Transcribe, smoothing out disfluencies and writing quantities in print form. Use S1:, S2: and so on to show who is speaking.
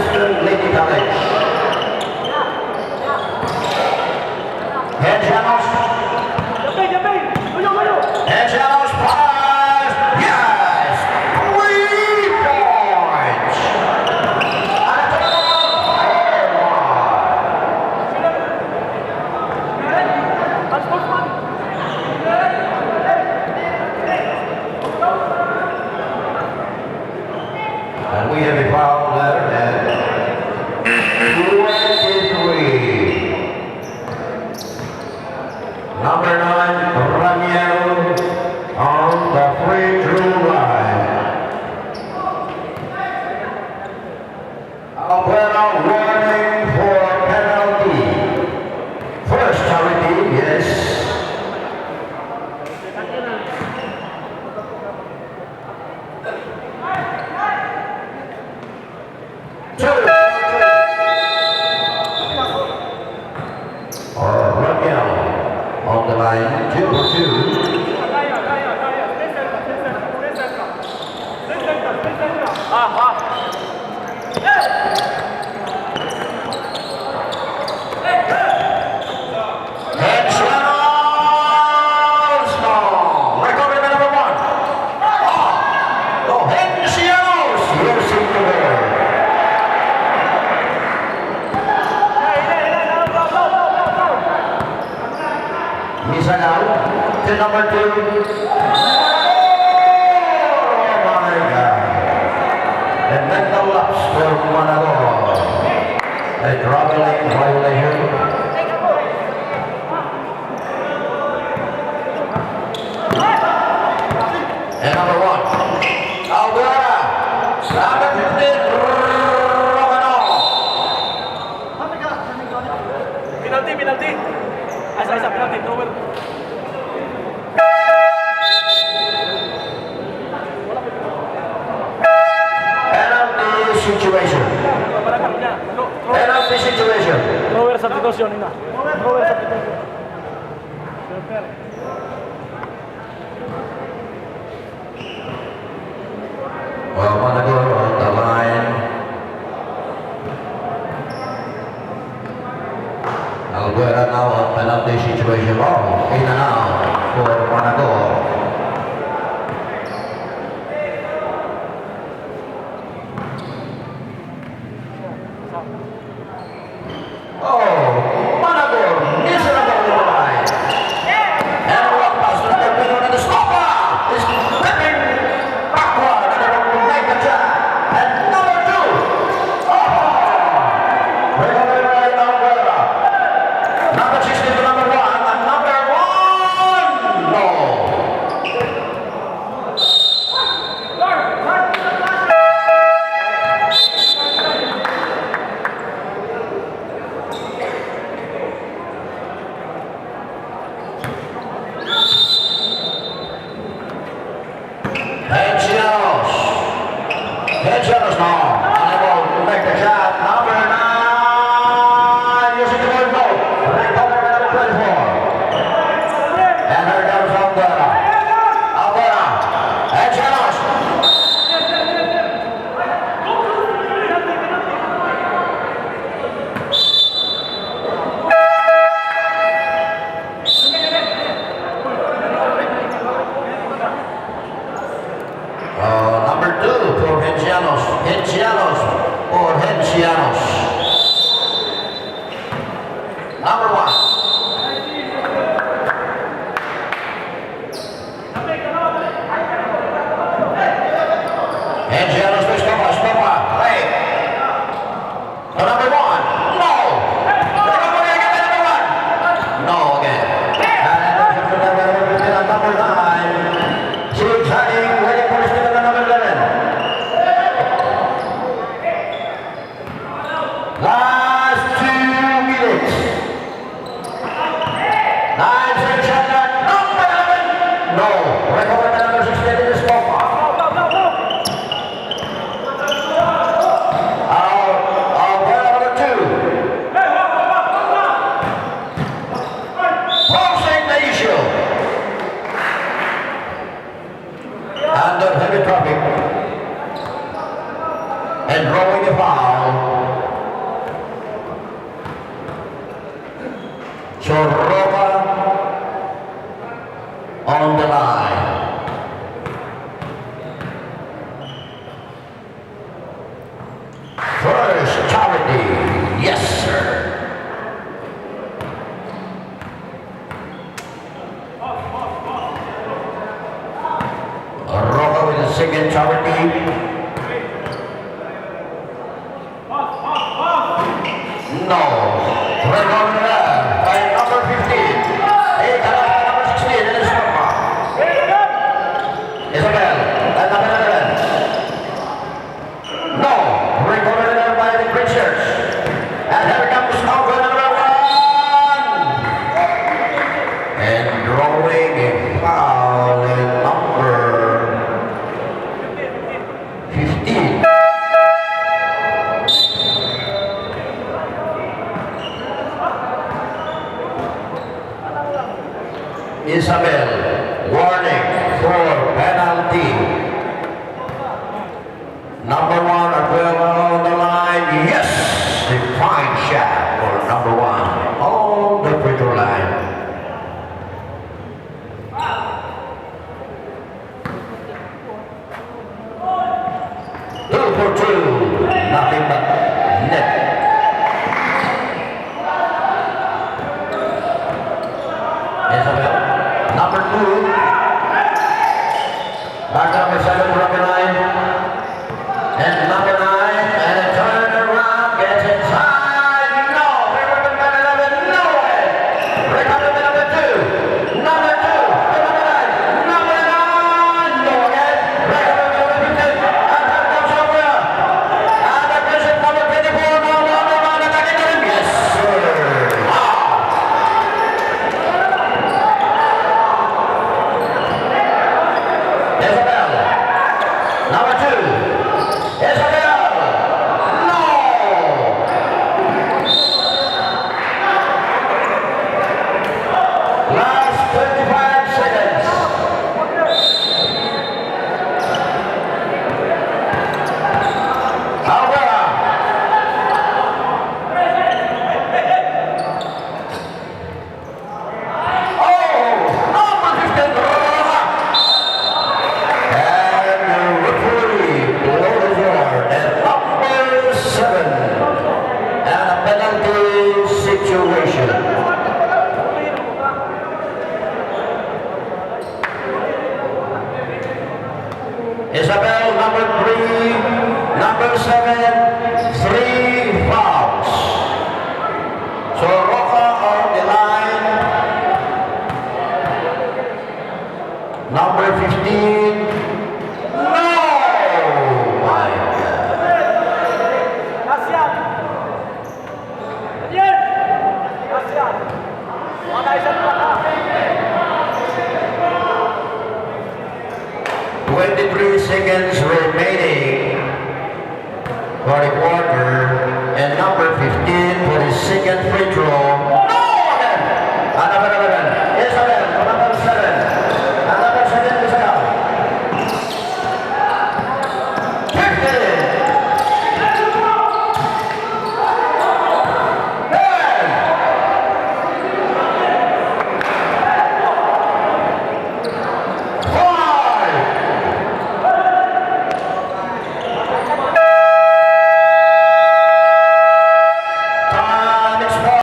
S1: Western Lady College. Head Janos pass. Yes! 3 points! And we have a foul there at 23. Number 9, Raniel on the free throw line. Albuera warning for penalty. First charity, yes. On the line, 2 for 2. And Cianos! No! Recovery by number 1. Oh, and Cianos! Losing the ball. Isabel to number 2. Oh my God! And mental lapse for Managor. A traveling violation. And number 1, Albuera. Number 15, Borongan.
S2: Penalty. Asa penalty, towel.
S1: Penalty situation. Penalty situation.
S2: Thrower substitution ina. Thrower substitution.
S1: Well, Managor on the line. Albuera now on penalty situation. Oh, in and out for Managor. Oh, Managor is on the line. And what pass to the middle and the stopper is stepping backward and make the jump. And number 2. Oh! Recovery by Albuera. Number 16 to number 1 and number 1. No. First charity. Yes, sir. Roca with the second charity. No. Red on the left by number 15. Number 16 in the score. Isabel at number 11. No. Red on the left by the Preachers. And here comes Albuera number 1. And drawing a foul in number 15. Isabel, warning for penalty. Number 1, Albuera on the line. Yes, the fine shot for number 1 on the free throw line. Two for two, nothing but net. Isabel. Number 2, back number 7, Borongan line, and number 9, and a turn around, gets inside, no, they were the number 11, no way, right on the number 2, number 9, no again, right on the number 15, and here comes Albuera, and the pressure number 24, no, attacking the rim, yes, sir, wow. Isabel, number 2, Isabel, no! Last 25 seconds. Albuera. Oh, number 15, Borongan. And the referee blows over at number 7. And a penalty situation. Isabel, number 3, number 7, 3 fouls. So Roca on the line. Number 15. No! My God.
S2: Kasihan. Adian. Kasihan. Wala isang pata.
S1: 23 seconds remaining for the